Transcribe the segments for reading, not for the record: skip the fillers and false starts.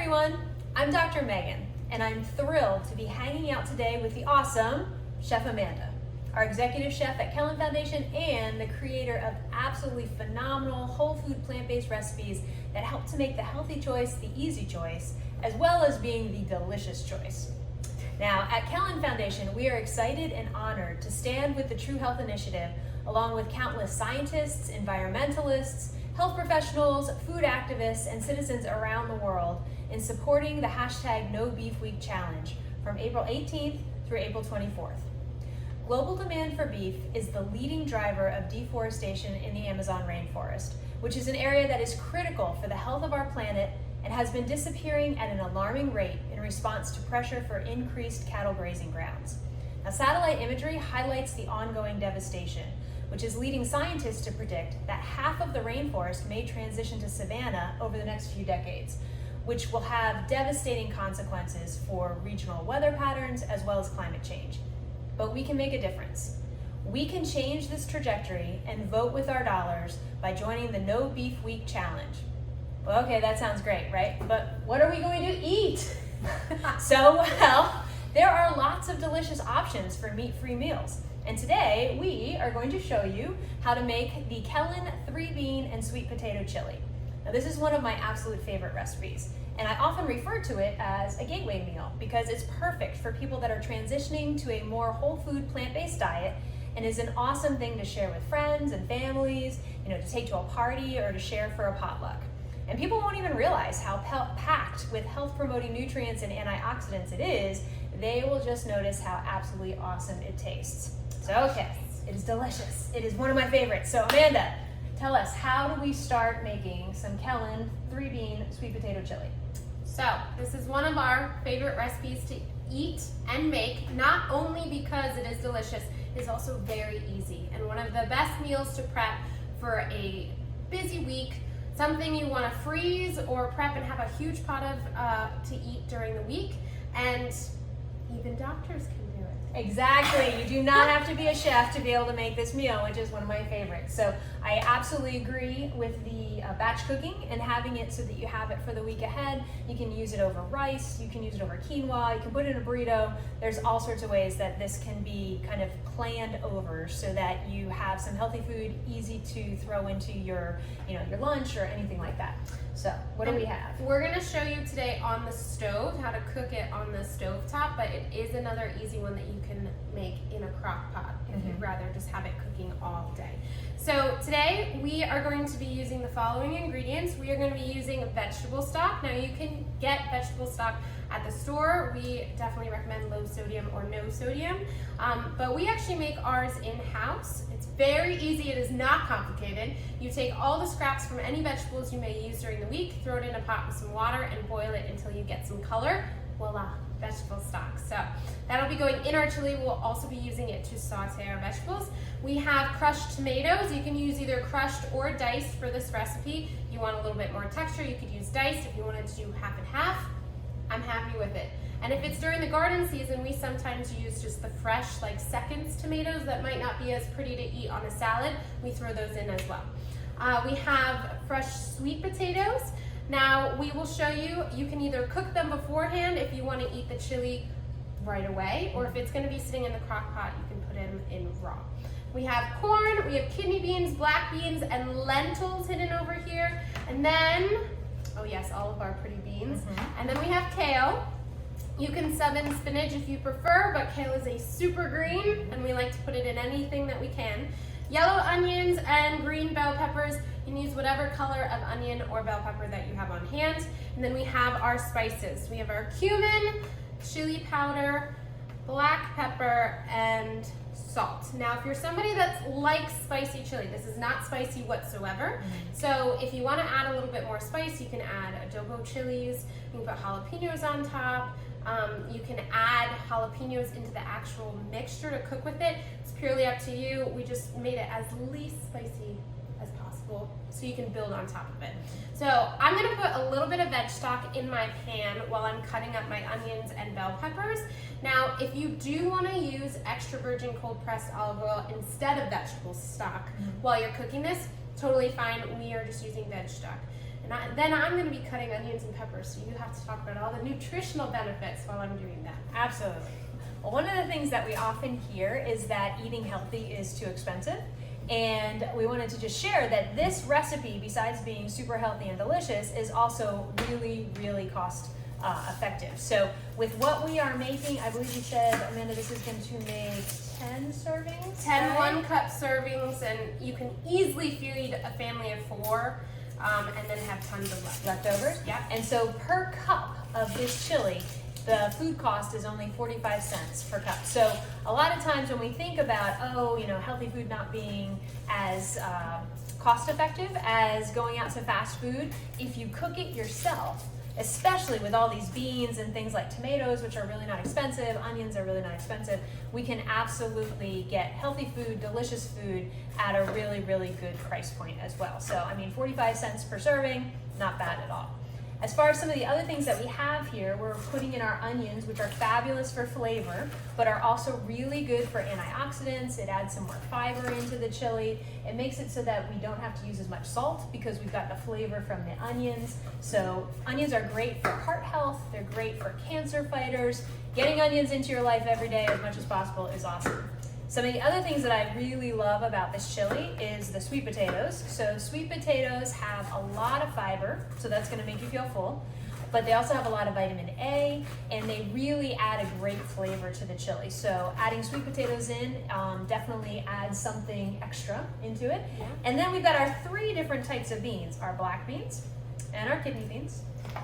everyone, I'm Dr. Megan, and I'm thrilled to be hanging out today with the awesome Chef Amanda, our executive chef at Kellyn Foundation and the creator of absolutely phenomenal whole food plant-based recipes that help to make the healthy choice the easy choice, as well as being the delicious choice. Now, at Kellyn Foundation, we are excited and honored to stand with the True Health Initiative, along with countless scientists, environmentalists, health professionals, food activists, and citizens around the world in supporting the hashtag No Beef Week Challenge from April 18th through April 24th. Global demand for beef is the leading driver of deforestation in the Amazon rainforest, which is an area that is critical for the health of our planet and has been disappearing at an alarming rate in response to pressure for increased cattle grazing grounds. Now, satellite imagery highlights the ongoing devastation, which is leading scientists to predict that half of the rainforest may transition to savanna over the next few decades, which will have devastating consequences for regional weather patterns as well as climate change. But we can make a difference. We can change this trajectory and vote with our dollars by joining the No Beef Week Challenge. Well, okay, that sounds great, right? But what are we going to eat? Well, there are lots of delicious options for meat-free meals. And today we are going to show you how to make the Kellyn 3-bean and sweet potato chili. Now, this is one of my absolute favorite recipes, and I often refer to it as a gateway meal because it's perfect for people that are transitioning to a more whole food plant-based diet, and is an awesome thing to share with friends and families, to take to a party or to share for a potluck. And people won't even realize how packed with health-promoting nutrients and antioxidants it is. They will just notice how absolutely awesome it tastes. So, okay, it is delicious. It is one of my favorites. So, Amanda, tell us, how do we start making some Kellyn 3-bean sweet potato chili? So, this is one of our favorite recipes to eat and make, not only because it is delicious, it is also very easy and one of the best meals to prep for a busy week, something you want to freeze or prep and have a huge pot of to eat during the week, and even doctors can do it. Exactly. You do not have to be a chef to be able to make this meal, which is one of my favorites. So I absolutely agree with the batch cooking and having it so that you have it for the week ahead. You can use it over rice, you can use it over quinoa, you can put it in a burrito. There's all sorts of ways that this can be kind of planned over so that you have some healthy food easy to throw into your, your lunch or anything like that. So what do we have? We're going to show you today on the stove how to cook it on the stove top, but it is another easy one that you can make in a crock pot if you'd rather just have it cooking all day. So today we are going to be using the following ingredients. We are going to be using vegetable stock. Now you can get vegetable stock at the store. We definitely recommend low sodium or no sodium, but we actually make ours in-house. It's very easy, it is not complicated. You take all the scraps from any vegetables you may use during the week, throw it in a pot with some water and boil it until you get some color. Voila, vegetable stock. So that'll be going in our chili. We'll also be using it to saute our vegetables. We have crushed tomatoes. You can use either crushed or diced for this recipe. If you want a little bit more texture, you could use diced. If you wanted to do half and half, I'm happy with it. And if it's during the garden season, we sometimes use just the fresh, like seconds tomatoes that might not be as pretty to eat on a salad. We throw those in as well. We have fresh sweet potatoes. Now we will show you, you can either cook them beforehand if you want to eat the chili right away, or if it's going to be sitting in the crock pot, you can put them in raw. We have corn, we have kidney beans, black beans, and lentils hidden over here. And then, oh yes, all of our pretty beans. And then we have kale. You can sub in spinach if you prefer, but kale is a super green, and we like to put it in anything that we can. Yellow onions and green bell peppers. You can use whatever color of onion or bell pepper that you have on hand. And then we have our spices. We have our cumin, chili powder, black pepper, and salt. Now, if you're somebody that likes spicy chili, this is not spicy whatsoever. So if you want to add a little bit more spice, you can add adobo chilies. You can put jalapenos on top. You can add jalapenos into the actual mixture to cook with it. It's purely up to you. We just made it as least spicy as possible so you can build on top of it. So I'm going to put a little bit of veg stock in my pan while I'm cutting up my onions and bell peppers. Now, if you do want to use extra virgin cold pressed olive oil instead of vegetable stock while you're cooking this, totally fine. We are just using veg stock. And then I'm going to be cutting onions and peppers, so you have to talk about all the nutritional benefits while I'm doing that. Absolutely. Well, one of the things that we often hear is that eating healthy is too expensive. And we wanted to just share that this recipe, besides being super healthy and delicious, is also really, really cost effective. So with what we are making, I believe you said, Amanda, this is going to make 10 servings? 10 1-cup servings, and you can easily feed a family of 4 and then have tons of Leftovers? Yeah. And so per cup of this chili, the food cost is only 45 cents per cup. So a lot of times when we think about, healthy food not being as cost effective as going out to fast food, if you cook it yourself, especially with all these beans and things like tomatoes, which are really not expensive, onions are really not expensive, we can absolutely get healthy food, delicious food at a really, really good price point as well. So, 45 cents per serving, not bad at all. As far as some of the other things that we have here, we're putting in our onions, which are fabulous for flavor, but are also really good for antioxidants. It adds some more fiber into the chili. It makes it so that we don't have to use as much salt because we've got the flavor from the onions. So onions are great for heart health. They're great for cancer fighters. Getting onions into your life every day as much as possible is awesome. Some of the other things that I really love about this chili is the sweet potatoes. So sweet potatoes have a lot of fiber, so that's going to make you feel full. But they also have a lot of vitamin A, and they really add a great flavor to the chili. So adding sweet potatoes in definitely adds something extra into it. Yeah. And then we've got our 3 different types of beans, our black beans and our kidney beans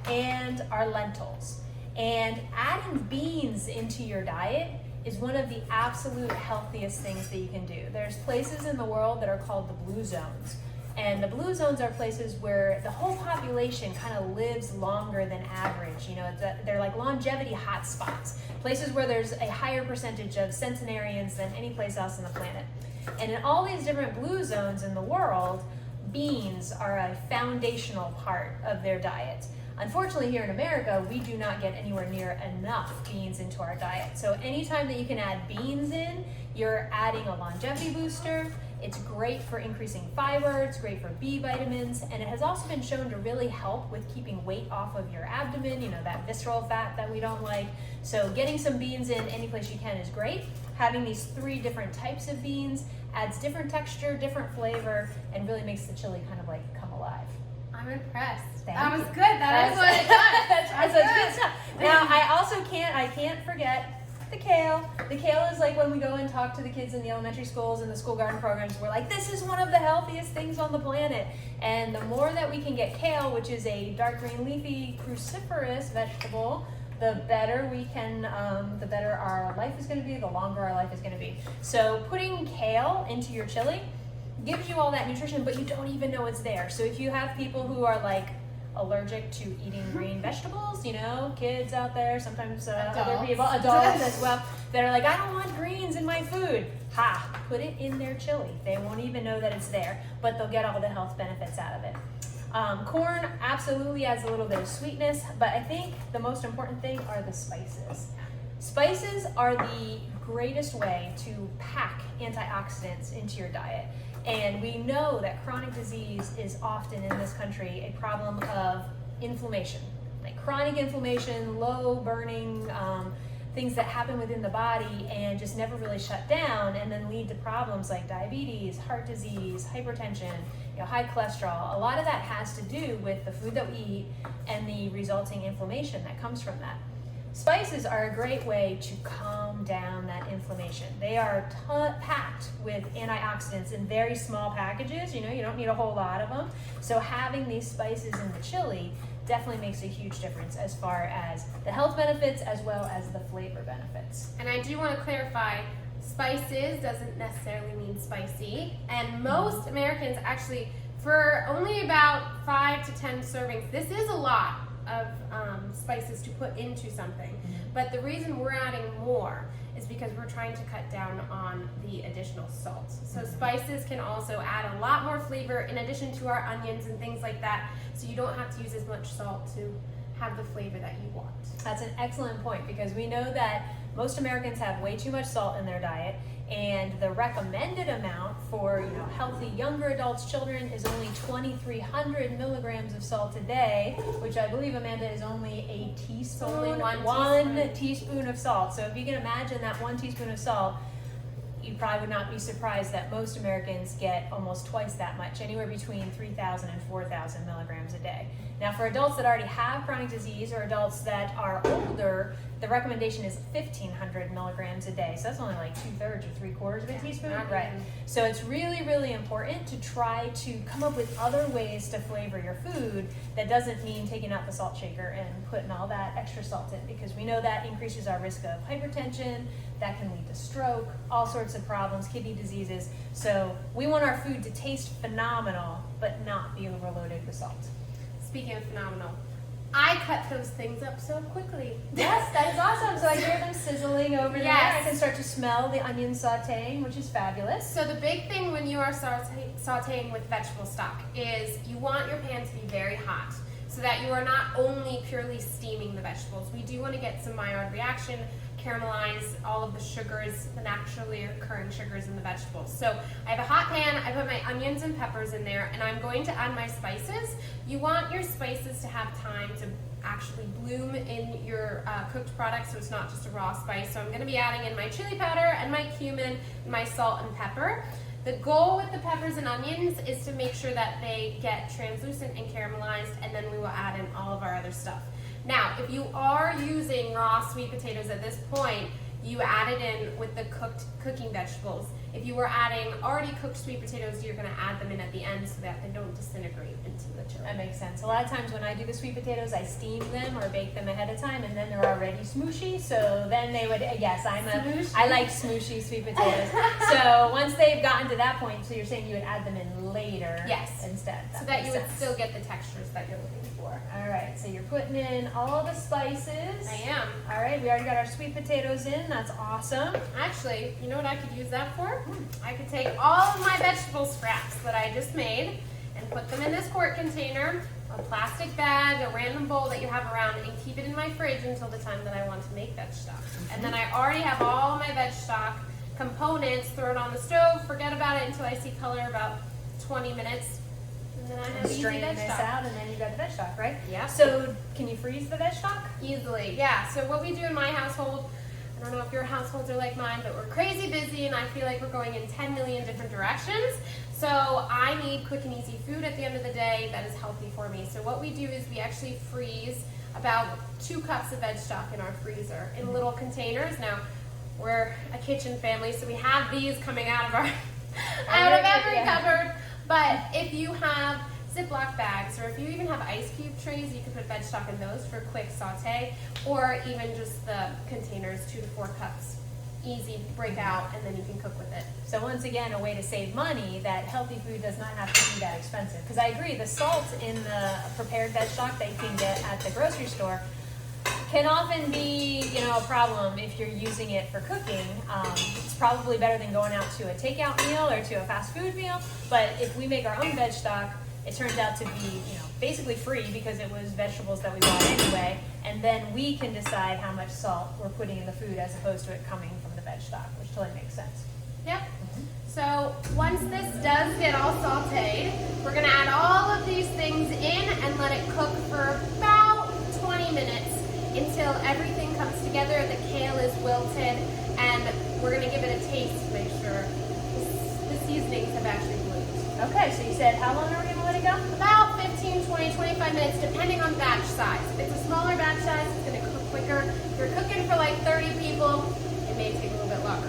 and our lentils. And adding beans into your diet is one of the absolute healthiest things that you can do. There's places in the world that are called the blue zones. And the blue zones are places where the whole population kind of lives longer than average. They're like longevity hotspots, places where there's a higher percentage of centenarians than any place else on the planet. And in all these different blue zones in the world, beans are a foundational part of their diet. Unfortunately, here in America, we do not get anywhere near enough beans into our diet. So anytime that you can add beans in, you're adding a longevity booster. It's great for increasing fiber, it's great for B vitamins, and it has also been shown to really help with keeping weight off of your abdomen, that visceral fat that we don't like. So getting some beans in any place you can is great. Having these 3 different types of beans adds different texture, different flavor, and really makes the chili kind of like come alive. I'm impressed. That was good. That is what it does. That's good stuff. Now, I can't forget the kale. The kale is like when we go and talk to the kids in the elementary schools and the school garden programs, we're like, this is one of the healthiest things on the planet. And the more that we can get kale, which is a dark green leafy cruciferous vegetable, the better we can, the better our life is going to be, the longer our life is going to be. So putting kale into your chili gives you all that nutrition, but you don't even know it's there. So if you have people who are like allergic to eating green vegetables, kids out there, sometimes other people, adults as well, that are like, I don't want greens in my food. Put it in their chili. They won't even know that it's there, but they'll get all the health benefits out of it. Corn absolutely adds a little bit of sweetness, but I think the most important thing are the spices. Spices are the greatest way to pack antioxidants into your diet. And we know that chronic disease is often in this country a problem of inflammation, like chronic inflammation, low burning, things that happen within the body and just never really shut down and then lead to problems like diabetes, heart disease, hypertension, high cholesterol. A lot of that has to do with the food that we eat and the resulting inflammation that comes from that. Spices are a great way to calm down that inflammation. They are packed with antioxidants in very small packages. You don't need a whole lot of them. So having these spices in the chili definitely makes a huge difference as far as the health benefits as well as the flavor benefits. And I do want to clarify, spices doesn't necessarily mean spicy. And most Americans actually, for only about 5 to 10 servings, this is a lot of spices to put into something. But the reason we're adding more is because we're trying to cut down on the additional salt. So spices can also add a lot more flavor in addition to our onions and things like that. So you don't have to use as much salt to have the flavor that you want. That's an excellent point because we know that most Americans have way too much salt in their diet, And the recommended amount for healthy younger adults, children, is only 2,300 milligrams of salt a day, which I believe, Amanda, is only a teaspoon. Only one teaspoon of salt. So if you can imagine that 1 teaspoon of salt, you probably would not be surprised that most Americans get almost twice that much, anywhere between 3,000 and 4,000 milligrams a day. Now, for adults that already have chronic disease or adults that are older, the recommendation is 1,500 milligrams a day. So that's only like 2/3 or 3/4 of a teaspoon. Right. So it's really, really important to try to come up with other ways to flavor your food that doesn't mean taking out the salt shaker and putting all that extra salt in, because we know that increases our risk of hypertension, that can lead to stroke, all sorts of problems, kidney diseases. So we want our food to taste phenomenal, but not be overloaded with salt. Speaking of phenomenal, I cut those things up so quickly. Yes, that is awesome. So I hear them sizzling over there. Yes. I can start to smell the onion sauteing, which is fabulous. So the big thing when you are sauteing with vegetable stock is you want your pan to be very hot, so that you are not only purely steaming the vegetables. We do want to get some Maillard reaction, caramelize all of the sugars, the naturally occurring sugars in the vegetables. So I have a hot pan, I put my onions and peppers in there, and I'm going to add my spices. You want your spices to have time to actually bloom in your cooked product, so it's not just a raw spice. So I'm going to be adding in my chili powder and my cumin and my salt and pepper. The goal with the peppers and onions is to make sure that they get translucent and caramelized, and then we will add in all of our other stuff. Now, if you are using raw sweet potatoes at this point, you add it in with the cooking vegetables. If you were adding already cooked sweet potatoes, you're going to add them in at the end so that they don't disintegrate into the chili. That makes sense. A lot of times when I do the sweet potatoes, I steam them or bake them ahead of time, and then they're already smooshy. So then they would, yes, I like smooshy sweet potatoes. So once they've gotten to that point, so you're saying you would add them in later, yes, instead. So that you would still get the textures that you're looking for. All right, so you're putting in all the spices. I am. All right, we already got our sweet potatoes in. That's awesome. Actually, you know what I could use that for? I could take all of my vegetable scraps that I just made and put them in this quart container, a plastic bag, a random bowl that you have around, and keep it in my fridge until the time that I want to make veg stock. And then I already have all my veg stock components. Throw it on the stove, forget about it until I see color, about 20 minutes. And then I have easy strain veg this stock. out, and then you got the veg stock, right? Yeah. So can you freeze the veg stock? Easily, yeah. So what we do in my household, I don't know if your households are like mine, but we're crazy busy and I feel like we're going in 10 million different directions. So I need quick and easy food at the end of the day that is healthy for me. So what we do is we actually freeze about 2 cups of veg stock in our freezer in little containers. Now, we're a kitchen family, so we have these coming out of our out of every cupboard. But if you have Ziploc bags, or if you even have ice cube trays, you can put veg stock in those for quick saute, or even just the containers, 2 to 4 cups. Easy, break out, and then you can cook with it. So once again, a way to save money, that healthy food does not have to be that expensive. Because I agree, the salt in the prepared veg stock that you can get at the grocery store can often be, a problem if you're using it for cooking. It's probably better than going out to a takeout meal or to a fast food meal. But if we make our own veg stock, it turns out to be, basically free because it was vegetables that we bought anyway. And then we can decide how much salt we're putting in the food as opposed to it coming from the veg stock, which totally makes sense. Yep. So once this does get all sauteed, we're going to add all of these things in and let it cook for about 20 minutes until everything comes together. The kale is wilted, and we're going to give it a taste to make sure the seasonings have actually bloomed. Okay, so you said how long are we going to let it go? About 15, 20, 25 minutes, depending on batch size. If it's a smaller batch size, it's going to cook quicker. If you're cooking for like 30 people, it may take a little bit longer.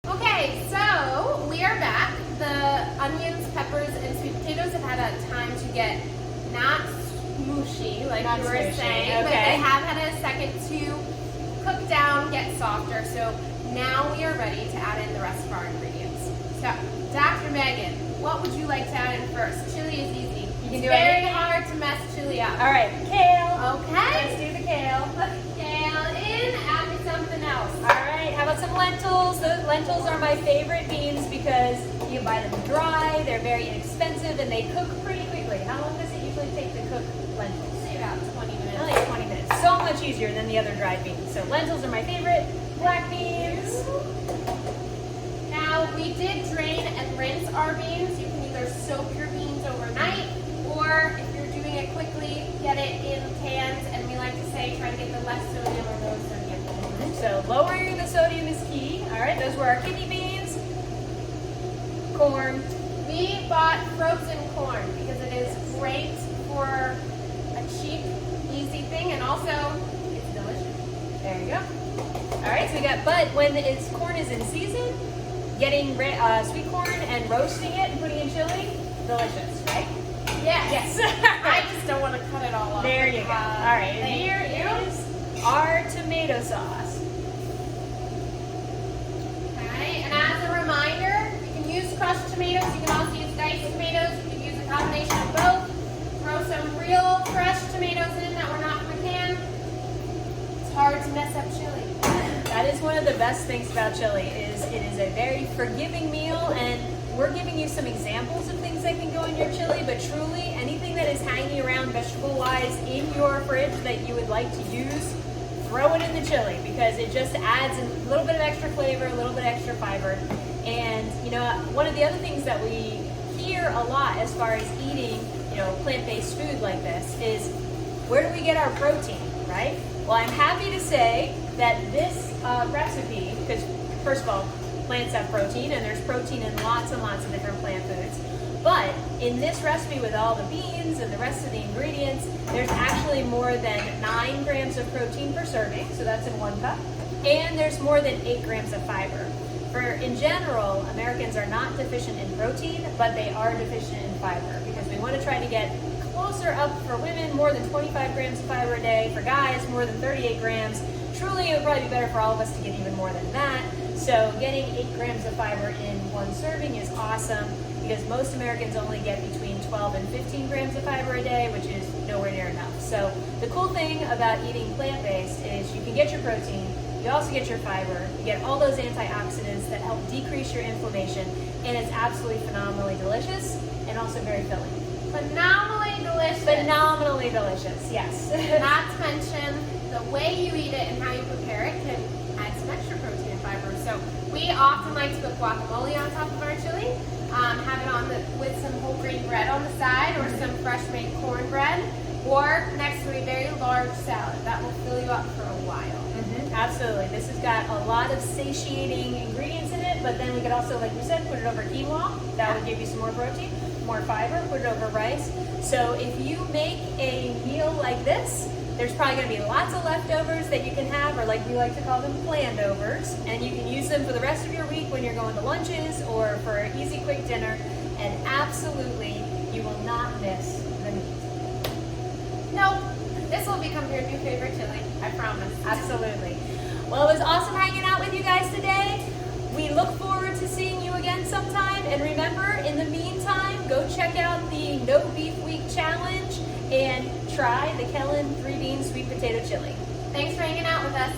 Okay, so we are back. The onions, peppers, and sweet potatoes have had a time to get not smooshy, like you were saying, but they have had a second to cook down, get softer. So now we are ready to add in the rest of our ingredients. So, Dr. Megan, what would you like to add in first? Chili is easy. You can it's do very anything. hard to mess chili up. All right, kale. Okay. Let's do the kale. Kale in, add me something else. All right, how about some lentils? Those lentils are my favorite beans because you can buy them dry, they're very inexpensive, and they cook pretty quickly. quickly. How long does it usually take to cook lentils? Say about 20 minutes. Only 20 minutes. So much easier than the other dried beans. So lentils are my favorite. Black beans. Now, we did drain and rinse our beans. You can either soak your beans overnight, or if you're doing it quickly, get it in cans. And we like to say, try to get the less sodium or no sodium. So lowering the sodium is key. All right, those were our kidney beans. Corn. We bought frozen corn because it is great for a cheap, easy thing, and also it's delicious. There you go. All right, so we got, but when corn is in season, getting sweet corn and roasting it and putting in chili, delicious, right? Yes. I just don't want to cut it all off. There you go. All right, and here is our tomato sauce. Okay, and as a reminder, you can use crushed tomatoes. You can also use diced tomatoes. You can use a combination of both. Throw some real fresh tomatoes in that were not from a can. It's hard to mess up chili. That is one of the best things about chili is it is a very forgiving meal, and we're giving you some examples of things that can go in your chili, but truly anything that is hanging around vegetable-wise in your fridge that you would like to use, throw it in the chili because it just adds a little bit of extra flavor, a little bit of extra fiber. And you know, one of the other things that we hear a lot as far as eating, you know, plant-based food like this is, where do we get our protein, right? Well, I'm happy to say that this recipe, because first of all, plants have protein, and there's protein in lots and lots of different plant foods. But in this recipe with all the beans and the rest of the ingredients, there's actually more than 9 grams of protein per serving, so that's in 1 cup. And there's more than 8 grams of fiber. In general, Americans are not deficient in protein, but they are deficient in fiber because we want to try to get closer up for women, more than 25 grams of fiber a day. For guys, more than 38 grams. Truly, it would probably be better for all of us to get even more than that. So getting 8 grams of fiber in 1 serving is awesome because most Americans only get between 12 and 15 grams of fiber a day, which is nowhere near enough. So the cool thing about eating plant-based is you can get your protein, you also get your fiber, you get all those antioxidants that help decrease your inflammation, and it's absolutely phenomenally delicious and also very filling. Phenomenally delicious. Phenomenally delicious, yes. Not to mention the way you eat it and how you prepare it can add some extra protein and fiber. So we often like to put guacamole on top of our chili, have it on with some whole grain bread on the side or some fresh made cornbread, or next to a very large salad. That will fill you up for a while. Absolutely. This has got a lot of satiating ingredients in it, but then we could also, like we said, put it over quinoa. That would give you some more protein, more fiber, put it over rice. So if you make a meal like this, there's probably going to be lots of leftovers that you can have, or like we like to call them, plandovers, and you can use them for the rest of your week when you're going to lunches or for an easy, quick dinner, and absolutely, you will not miss the meat. Nope. This will become your new favorite chili, I promise. Absolutely. Well, it was awesome hanging out with you guys today. We look forward to seeing you again sometime. And remember, in the meantime, go check out the No Beef Week Challenge and try the Kellyn 3-bean sweet potato chili. Thanks for hanging out with us.